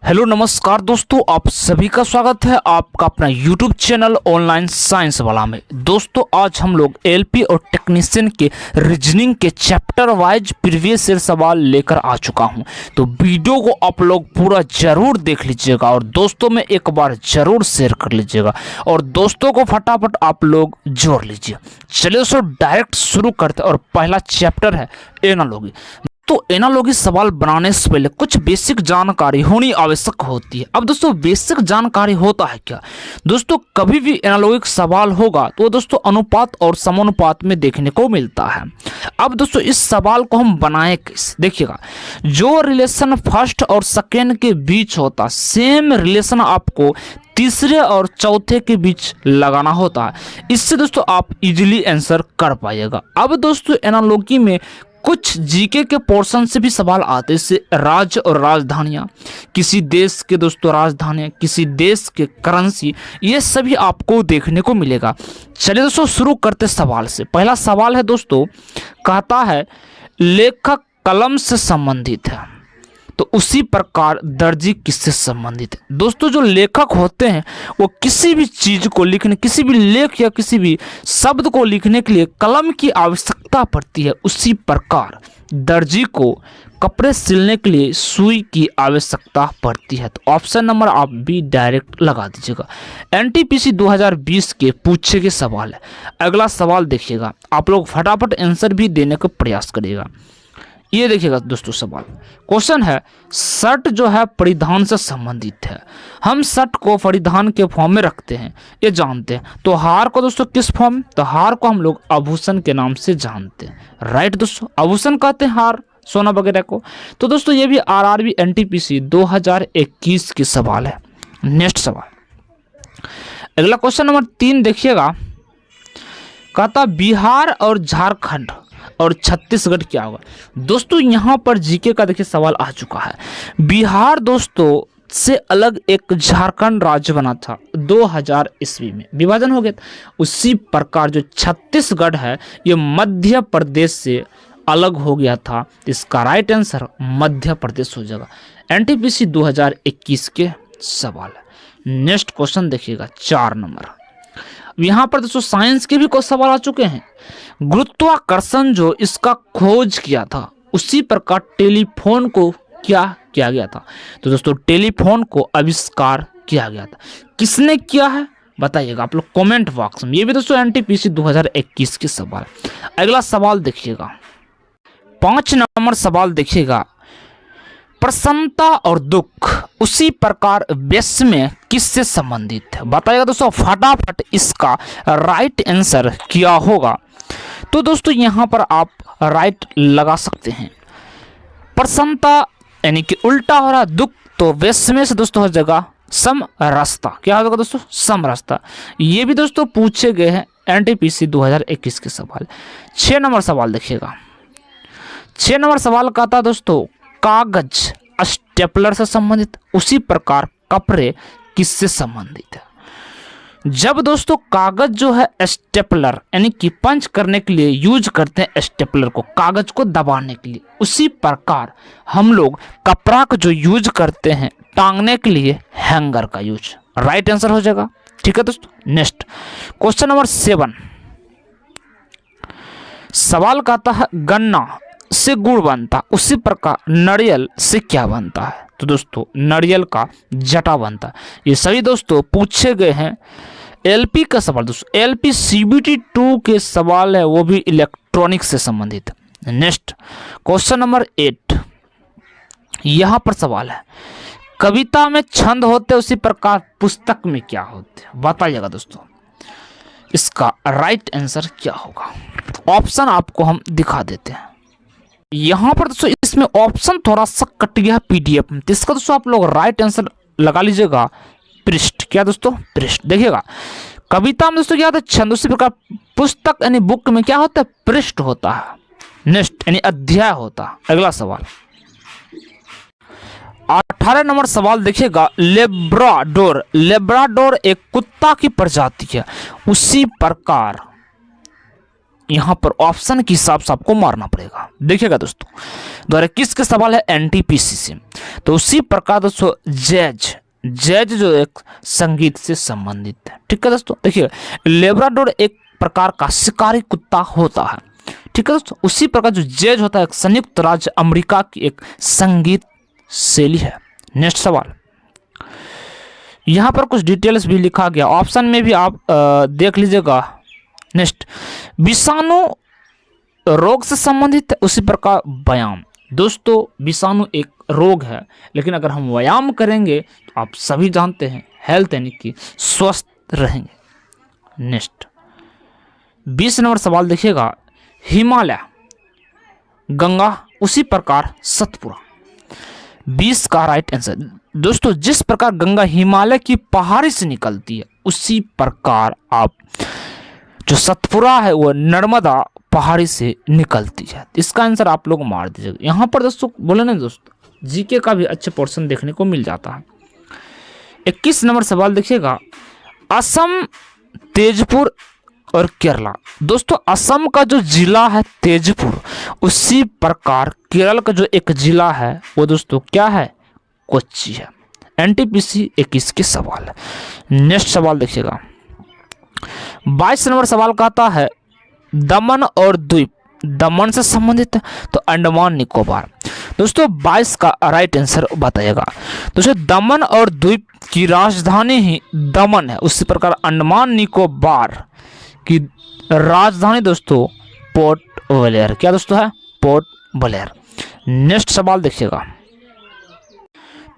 Hello नमस्कार दोस्तों, आप सभी का स्वागत है आपका अपना यूट्यूब चैनल ऑनलाइन साइंस वाला में। दोस्तों आज हम लोग एलपी और टेक्नीशियन के रीजनिंग के चैप्टर वाइज प्रीवियस ईयर सवाल लेकर आ चुका हूं, तो वीडियो को आप लोग पूरा जरूर देख लीजिएगा और दोस्तों में एक बार जरूर शेयर कर लीजिएगा और दोस्तों को फटाफट आप लोग जोड़ लीजिए। चलिए दोस्तों डायरेक्ट शुरू करते हैं और पहला चैप्टर है एनालॉजी। तो एनालॉजी सवाल बनाने से पहले कुछ बेसिक जानकारी होनी आवश्यक होती है। अब दोस्तों बेसिक जानकारी होता है क्या दोस्तों, कभी भी एनालॉजी सवाल होगा तो दोस्तों अनुपात और समानुपात में देखने को मिलता है। अब दोस्तों इस सवाल को हम बनाए कैसे, देखिएगा जो रिलेशन फर्स्ट और सेकेंड के बीच होता सेम रिलेशन आपको तीसरे और चौथे के बीच लगाना होता है। इससे दोस्तों आप इजीली आंसर कर पाइएगा। अब दोस्तों एनालॉजी में कुछ जीके के पोर्शन से भी सवाल आते हैं, जैसे राज्य और राजधानियां, किसी देश के दोस्तों राजधानियां, किसी देश के करेंसी, ये सभी आपको देखने को मिलेगा। चलिए दोस्तों शुरू करते सवाल से। पहला सवाल है दोस्तों, कहता है लेखक कलम से संबंधित है तो उसी प्रकार दर्जी किससे संबंधित है। दोस्तों जो लेखक होते हैं वो किसी भी चीज को लिखने, किसी भी लेख या किसी भी शब्द को लिखने के लिए कलम की आवश्यकता पड़ती है, उसी प्रकार दर्जी को कपड़े सिलने के लिए सुई की आवश्यकता पड़ती है। तो ऑप्शन नंबर आप भी डायरेक्ट लगा दीजिएगा। एनटीपीसी 2020 के पूछे के सवाल है। अगला सवाल देखिएगा, आप लोग फटाफट आंसर भी देने का प्रयास करिएगा। ये देखिएगा दोस्तों सवाल, क्वेश्चन है शर्ट जो है परिधान से संबंधित है। हम शर्ट को परिधान के फॉर्म में रखते हैं, ये जानते हैं। तो हार को दोस्तों किस फॉर्म, तो हार को हम लोग आभूषण के नाम से जानते हैं। राइट दोस्तों, आभूषण कहते हैं हार सोना वगैरह को। तो दोस्तों ये भी आरआरबी एनटीपीसी 2021 की सवाल है। नेक्स्ट सवाल, अगला क्वेश्चन नंबर 3 देखिएगा, कहता बिहार और झारखंड और छत्तीसगढ़ क्या होगा। दोस्तों यहाँ पर जीके का देखिए सवाल आ चुका है। बिहार दोस्तों से अलग एक झारखंड राज्य बना था 2000 ईस्वी में, विभाजन हो गया था। उसी प्रकार जो छत्तीसगढ़ है ये मध्य प्रदेश से अलग हो गया था। इसका राइट आंसर मध्य प्रदेश हो जाएगा। एनटीपीसी 2021 के सवाल है। नेक्स्ट क्वेश्चन देखिएगा 4 नंबर। यहाँ पर दोस्तों साइंस के भी कुछ सवाल आ चुके हैं। गुरुत्वाकर्षण जो इसका खोज किया था उसी प्रकार टेलीफोन को क्या किया गया था। तो दोस्तों टेलीफोन को आविष्कार किया गया था, किसने किया है बताइएगा आप लोग कमेंट बॉक्स में। ये भी दोस्तों एनटीपीसी 2021 के सवाल। अगला सवाल देखिएगा 5 नंबर सवाल देखिएगा, प्रसन्नता और दुख उसी प्रकार व्यस में किससे संबंधित है बताइएगा दोस्तों फटाफट। इसका राइट आंसर क्या होगा, तो दोस्तों यहाँ पर आप राइट लगा सकते हैं। प्रसन्नता यानी कि उल्टा हो रहा, दुख तो व्यस में से दोस्तों हो जाएगा सम रास्ता। क्या होगा दोस्तों, सम रास्ता। ये भी दोस्तों पूछे गए हैं एनटीपीसी 2021 के सवाल। 6 नंबर सवाल देखिएगा। 6 नंबर सवाल का था दोस्तों कागज स्टेपलर से संबंधित, उसी प्रकार कपड़े किससे संबंधित है। जब दोस्तों कागज जो है स्टेपलर यानी कि पंच करने के लिए यूज करते हैं स्टेपलर को, कागज को दबाने के लिए, उसी प्रकार हम लोग कपड़ा को जो यूज करते हैं टांगने के लिए हैंगर का यूज। राइट आंसर हो जाएगा। ठीक है दोस्तों। नेक्स्ट क्वेश्चन नंबर 7 सवाल कहता है गन्ना से गुड़ बनता उसी प्रकार नारियल से क्या बनता है। तो दोस्तों नारियल का जटा बनता है। ये सभी दोस्तों पूछे गए हैं एलपी का सवाल। दोस्तों एलपी सीबीटी 2 के सवाल है, वो भी इलेक्ट्रॉनिक्स से संबंधित है। नेक्स्ट क्वेश्चन नंबर 8 यहां पर सवाल है कविता में छंद होते उसी प्रकार पुस्तक में क्या होते बताइएगा दोस्तों। इसका राइट आंसर क्या होगा, ऑप्शन आपको हम दिखा देते हैं। यहाँ पर दोस्तों इसमें ऑप्शन थोड़ा सा कट गया पीडीएफ में, तो इसका दोस्तों आप लोग राइट आंसर लगा लीजिएगा पृष्ठ। क्या दोस्तों, पृष्ठ। देखिएगा कविता में दोस्तों क्या होता है छंद, उसी प्रकार पुस्तक यानी बुक में क्या होता है पृष्ठ होता है। नेक्स्ट यानी अध्याय होता है। अगला सवाल 18 नंबर सवाल देखिएगा, लेब्राडोर। लेब्राडोर एक कुत्ता की प्रजाति है, उसी प्रकार यहाँ पर ऑप्शन के हिसाब से आपको मारना पड़ेगा। देखिएगा दोस्तों, 2021 के सवाल है एनटीपीसी से। तो उसी प्रकार दोस्तों जैज जो एक संगीत से संबंधित है। ठीक है दोस्तों, देखिए लेब्राडोर एक प्रकार का शिकारी कुत्ता होता है। ठीक है दोस्तों, उसी प्रकार जो जैज होता है एक संयुक्त राज्य अमेरिका की एक संगीत शैली है। नेक्स्ट सवाल, यहाँ पर कुछ डिटेल्स भी लिखा गया, ऑप्शन में भी आप देख लीजिएगा। नेक्स्ट, विषाणु रोग से संबंधित है, उसी प्रकार व्यायाम। दोस्तों विषाणु एक रोग है, लेकिन अगर हम व्यायाम करेंगे तो आप सभी जानते हैं हेल्थ यानी कि स्वस्थ रहेंगे। नेक्स्ट 20 नंबर सवाल देखिएगा, हिमालय, गंगा, उसी प्रकार सतपुरा। 20 का राइट आंसर। दोस्तों जिस प्रकार गंगा हिमालय की पहाड़ी से निकलती है, उसी प्रकार आप जो सतपुरा है वो नर्मदा पहाड़ी से निकलती है। इसका आंसर आप लोग मार दीजिएगा। यहाँ पर दोस्तों बोले ना दोस्तों, जीके का भी अच्छे पोर्शन देखने को मिल जाता है। 21 नंबर सवाल देखिएगा, असम, तेजपुर और केरला। दोस्तों असम का जो जिला है तेजपुर, उसी प्रकार केरल का जो एक जिला है वो दोस्तों क्या है, कोच्चि है। एनटीपीसी 21 के सवाल है। नेक्स्ट सवाल देखिएगा, 22 नंबर सवाल कहता है दमन और द्वीप, दमन से संबंधित है तो अंडमान निकोबार। दोस्तों 22 का राइट आंसर बताइएगा। दोस्तों दमन और द्वीप की राजधानी ही दमन है, उसी प्रकार अंडमान निकोबार की राजधानी दोस्तों पोर्ट ब्लेयर। क्या दोस्तों है, पोर्ट ब्लेयर। नेक्स्ट सवाल देखिएगा,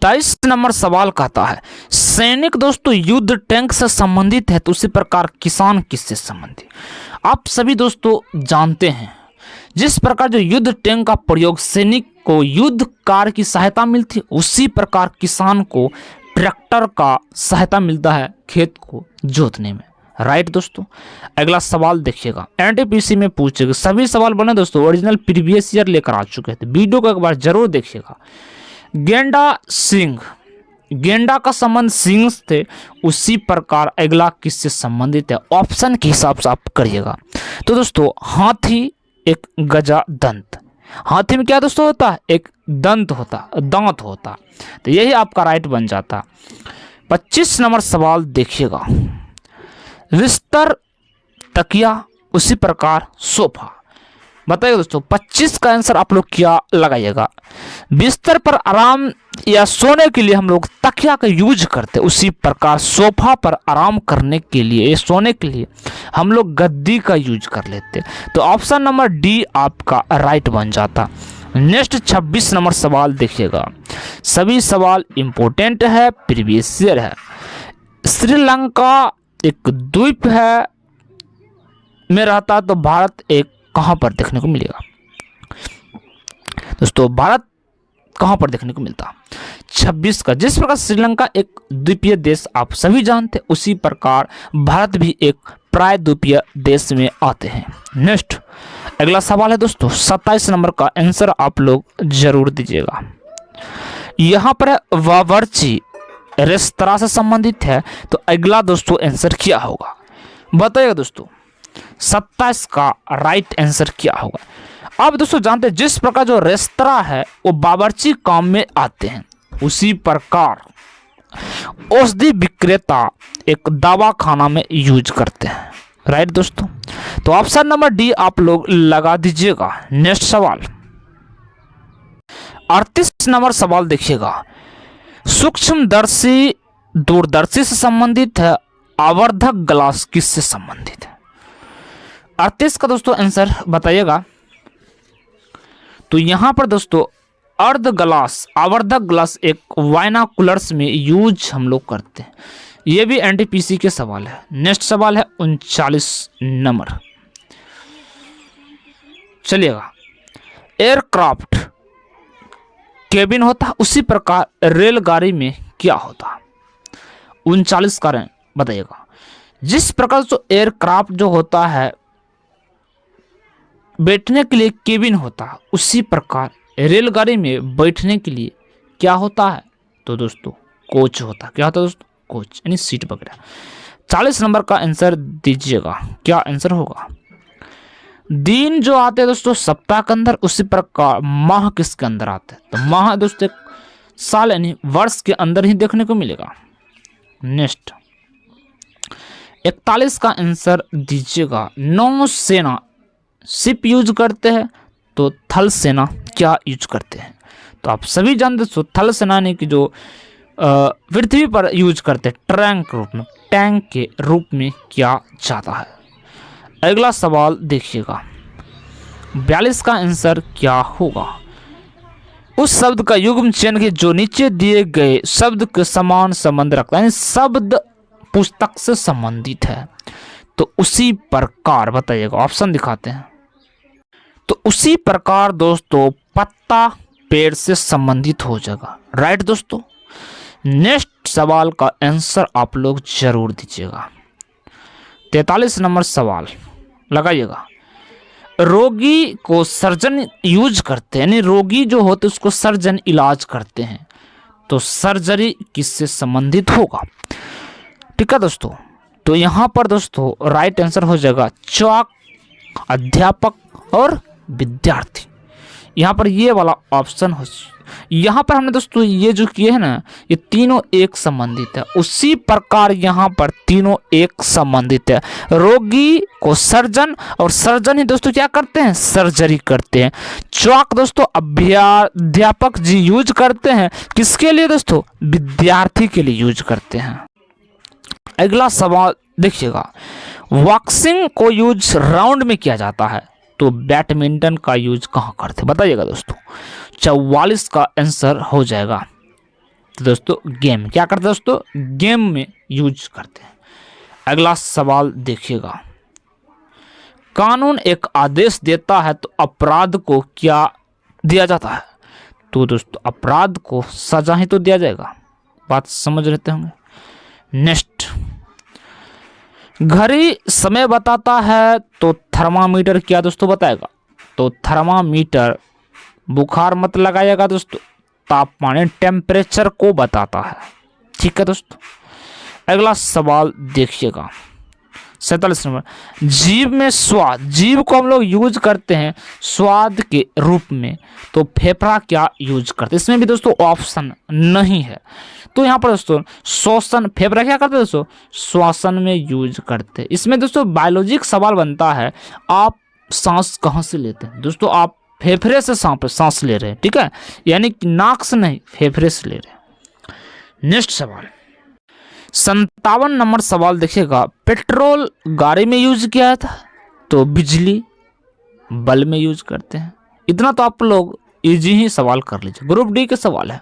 23 नंबर सवाल कहता है सैनिक दोस्तों युद्ध टैंक से संबंधित है तो उसी प्रकार किसान किससे संबंधित। आप सभी दोस्तों जानते हैं जिस प्रकार जो युद्ध टैंक का प्रयोग सैनिक को युद्ध कार्य की सहायता मिलती है, उसी प्रकार किसान को ट्रैक्टर का सहायता मिलता है खेत को जोतने में। राइट दोस्तों। अगला सवाल देखिएगा, एनटीपीसी में पूछेगा, सभी सवाल बने दोस्तों ओरिजिनल प्रीवियस ईयर लेकर आ चुके थे, वीडियो को एक बार जरूर देखिएगा। गेंडा सिंह, गेंडा का संबंध सिंह थे, उसी प्रकार अगला किससे संबंधित है, ऑप्शन के हिसाब से आप करिएगा। तो दोस्तों हाथी, एक गजा दंत। हाथी में क्या दोस्तों होता है, एक दंत होता, दांत होता, तो यही आपका राइट बन जाता। 25 नंबर सवाल देखिएगा, बिस्तर, तकिया, उसी प्रकार सोफा। बताइए दोस्तों 25 का आंसर आप लोग क्या लगाइएगा। बिस्तर पर आराम या सोने के लिए हम लोग तकिया का यूज करते, उसी प्रकार सोफा पर आराम करने के लिए या सोने के लिए हम लोग गद्दी का यूज कर लेते। तो ऑप्शन नंबर डी आपका राइट बन जाता। नेक्स्ट 26 नंबर सवाल देखिएगा, सभी सवाल इंपॉर्टेंट है, प्रीवियस ईयर है। श्रीलंका एक द्वीप है में रहता तो भारत एक कहां पर देखने को मिलेगा। दोस्तों भारत कहां पर देखने को मिलता, 26 का। जिस प्रकार श्रीलंका एक द्वीपीय देश आप सभी जानते, उसी प्रकार भारत भी एक प्रायद्वीपीय देश में आते हैं। नेक्स्ट अगला सवाल है दोस्तों 27 नंबर का आंसर आप लोग जरूर दीजिएगा। यहां पर बावर्ची रेस्तरां से संबंधित है, तो अगला दोस्तों आंसर क्या होगा बताइएगा दोस्तों। 27 का राइट आंसर क्या होगा। अब दोस्तों जानते हैं जिस प्रकार जो रेस्तरां है वो बावर्ची काम में आते हैं, उसी प्रकार औषधि विक्रेता एक दवा खाना में यूज करते हैं। राइट दोस्तों, तो ऑप्शन नंबर डी आप लोग लगा दीजिएगा। नेक्स्ट सवाल 38 नंबर सवाल देखिएगा, सूक्ष्मदर्शी दूरदर्शी से संबंधित है, आवर्धक ग्लास किससे संबंधित है। 38 का दोस्तों आंसर बताइएगा। तो यहां पर दोस्तों अर्ध ग्लास, आवर्धक ग्लास एक बाइनोकुलर्स में यूज हम लोग करते हैं, ये भी एनटीपीसी के सवाल है। नेक्स्ट सवाल है 39 नंबर, चलिएगा। एयरक्राफ्ट केबिन होता है, उसी प्रकार रेलगाड़ी में क्या होता, 39 का बताइएगा। जिस प्रकार जो एयरक्राफ्ट जो होता है बैठने के लिए केबिन होता है, उसी प्रकार रेलगाड़ी में बैठने के लिए क्या होता है, तो दोस्तों कोच होता है। क्या होता है दोस्तों, कोच यानी सीट वगैरह। 40 नंबर का आंसर दीजिएगा, क्या आंसर होगा। दिन जो आते हैं दोस्तों सप्ताह के अंदर, उसी प्रकार माह किसके अंदर आते हैं? तो माह दोस्तों साल यानी वर्ष के अंदर ही देखने को मिलेगा। नेक्स्ट 41 का आंसर दीजिएगा। नौसेना शिप यूज करते हैं, तो थल सेना क्या यूज करते हैं? तो आप सभी जानते हो थल सेना ने की जो पृथ्वी पर यूज करते हैं टैंक के रूप में क्या जाता है? अगला सवाल देखिएगा 42 का आंसर क्या होगा? उस शब्द का युग्म चयन के जो नीचे दिए गए शब्द के समान संबंध रखता है, यानी शब्द पुस्तक से संबंधित है, तो उसी प्रकार बताइएगा। ऑप्शन दिखाते हैं। तो उसी प्रकार दोस्तों पत्ता पेड़ से संबंधित हो जाएगा। राइट दोस्तों। नेक्स्ट सवाल का आंसर आप लोग जरूर दीजिएगा। 43 नंबर सवाल लगाइएगा। रोगी को सर्जन यूज करते हैं, यानी रोगी जो होते उसको सर्जन इलाज करते हैं, तो सर्जरी किससे संबंधित होगा? ठीक है दोस्तों। तो यहाँ पर दोस्तों राइट आंसर हो जाएगा चौक, अध्यापक और विद्यार्थी। यहाँ पर ये वाला ऑप्शन हो। यहाँ पर हमने दोस्तों ये जो किए हैं ना, ये तीनों एक संबंधित है, उसी प्रकार यहाँ पर तीनों एक संबंधित है। रोगी को सर्जन और सर्जन ही दोस्तों क्या करते हैं? सर्जरी करते हैं। चौक दोस्तों अध्यापक जी यूज करते हैं किसके लिए दोस्तों? विद्यार्थी के लिए यूज करते हैं। अगला सवाल देखिएगा। बॉक्सिंग को यूज राउंड में किया जाता है, तो बैडमिंटन का यूज कहाँ करते हैं? बताइएगा दोस्तों। 44 का आंसर हो जाएगा। तो दोस्तों गेम क्या करते हैं दोस्तों? गेम में यूज करते हैं। अगला सवाल देखिएगा। कानून एक आदेश देता है तो अपराध को क्या दिया जाता है? तो दोस्तों अपराध को सजा ही तो दिया जाएगा। बात समझ लेते होंगे। नेक्स्ट घड़ी समय बताता है तो थर्मामीटर क्या दोस्तों बताएगा? तो थर्मामीटर बुखार मत लगाइएगा दोस्तों, तापमान टेम्परेचर को बताता है। ठीक है दोस्तों। अगला सवाल देखिएगा 47 नंबर। जीभ में स्वाद, जीभ को हम लोग यूज करते हैं स्वाद के रूप में, तो फेफड़ा क्या यूज करते हैं? इसमें भी दोस्तों ऑप्शन नहीं है। तो यहाँ पर दोस्तों श्वसन, फेफड़ा क्या करते हैं दोस्तों? श्वसन में यूज करते हैं। इसमें दोस्तों बायोलॉजिक सवाल बनता है, आप सांस कहाँ से लेते हैं? दोस्तों आप फेफड़े से सांस ले रहे हैं, ठीक है, यानी कि नाक से नहीं, फेफड़े से ले रहे हैं। नेक्स्ट सवाल 57 नंबर सवाल देखिएगा। पेट्रोल गाड़ी में यूज किया था, तो बिजली बल्ब में यूज करते हैं। इतना तो आप लोग इजी ही सवाल कर लीजिए। ग्रुप डी के सवाल है।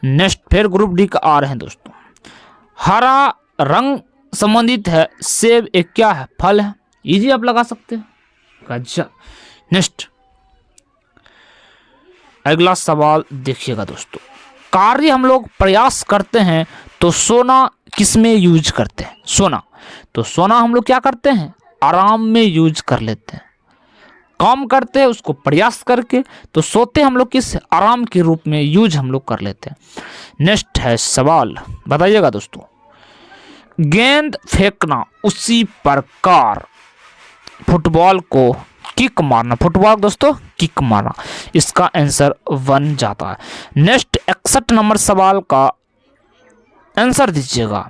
नेक्स्ट फिर ग्रुप डी का आ रहे हैं दोस्तों। हरा रंग संबंधित है, सेब एक क्या है? फल है। इजी आप लगा सकते हैं। गजब। नेक्स्ट अगला सवाल देखिएगा दोस्तों। कार्य हम लोग प्रयास करते हैं, तो सोना किस में यूज करते हैं? सोना, तो सोना हम लोग क्या करते हैं? आराम में यूज कर लेते हैं। काम करते हैं उसको प्रयास करके, तो सोते हम लोग किस? आराम के रूप में यूज हम लोग कर लेते हैं। नेक्स्ट है सवाल, बताइएगा दोस्तों। गेंद फेंकना उसी प्रकार फुटबॉल को किक मारना, फुटबॉल दोस्तों किक मारना, इसका आंसर बन जाता है। नेक्स्ट 61 नंबर सवाल का आंसर दीजिएगा।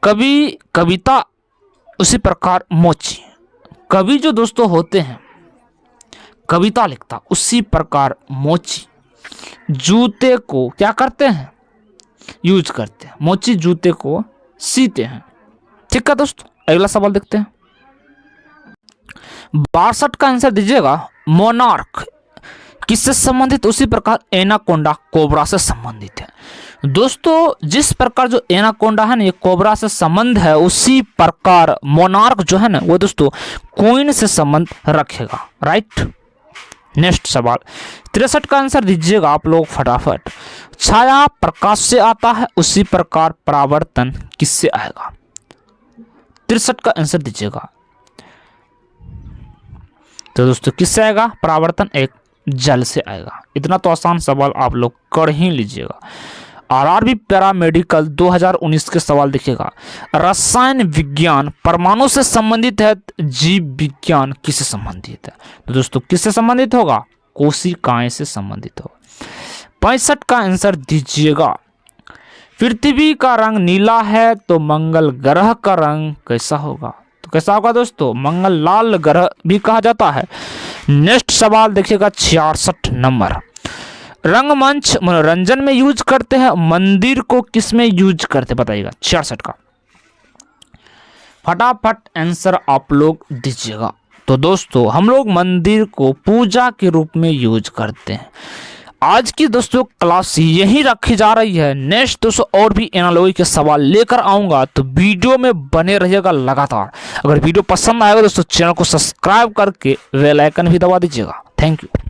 कवि कविता उसी प्रकार मोची, कवि जो दोस्तों होते हैं कविता लिखता, उसी प्रकार मोची जूते को क्या करते हैं? यूज करते हैं। मोची जूते को सीते हैं। ठीक है दोस्तों। अगला सवाल देखते हैं। 62 का आंसर दीजिएगा। मोनार्क किससे संबंधित? उसी प्रकार एनाकोंडा कोबरा से संबंधित है। दोस्तों जिस प्रकार जो एनाकोंडा है ना ये कोबरा से संबंध है, उसी प्रकार मोनार्क जो है ना वो दोस्तों क्वीन से संबंध रखेगा। राइट। नेक्स्ट सवाल 63 का आंसर दीजिएगा आप लोग फटाफट। छाया प्रकाश से आता है, उसी प्रकार परावर्तन किससे आएगा? 63 का आंसर दीजिएगा। तो दोस्तों किससे आएगा परावर्तन? एक जल से आएगा। इतना तो आसान सवाल आप लोग कर ही लीजिएगा। आरआरबी पैरामेडिकल 2019 के सवाल देखिएगा। रसायन विज्ञान परमाणु से संबंधित है, जीव विज्ञान किससे संबंधित है? तो दोस्तों किससे संबंधित होगा? कोशिकाएं से संबंधित होगा। 65 का आंसर दीजिएगा। पृथ्वी का रंग नीला है तो मंगल ग्रह का रंग कैसा होगा? तो कैसा होगा दोस्तों? मंगल लाल ग्रह भी कहा जाता है। नेक्स्ट सवाल देखिएगा 66 नंबर। रंगमंच मनोरंजन में यूज करते हैं, मंदिर को किस में यूज करते बताइएगा? 66 का फटाफट आंसर आप लोग दीजिएगा। तो दोस्तों हम लोग मंदिर को पूजा के रूप में यूज करते हैं। आज की दोस्तों क्लास यही रखी जा रही है। नेक्स्ट दोस्तों और भी एनालॉजी के सवाल लेकर आऊंगा, तो वीडियो में बने रहिएगा लगातार। अगर वीडियो पसंद आएगा दोस्तों चैनल को सब्सक्राइब करके बेल आइकन भी दबा दीजिएगा। Thank you.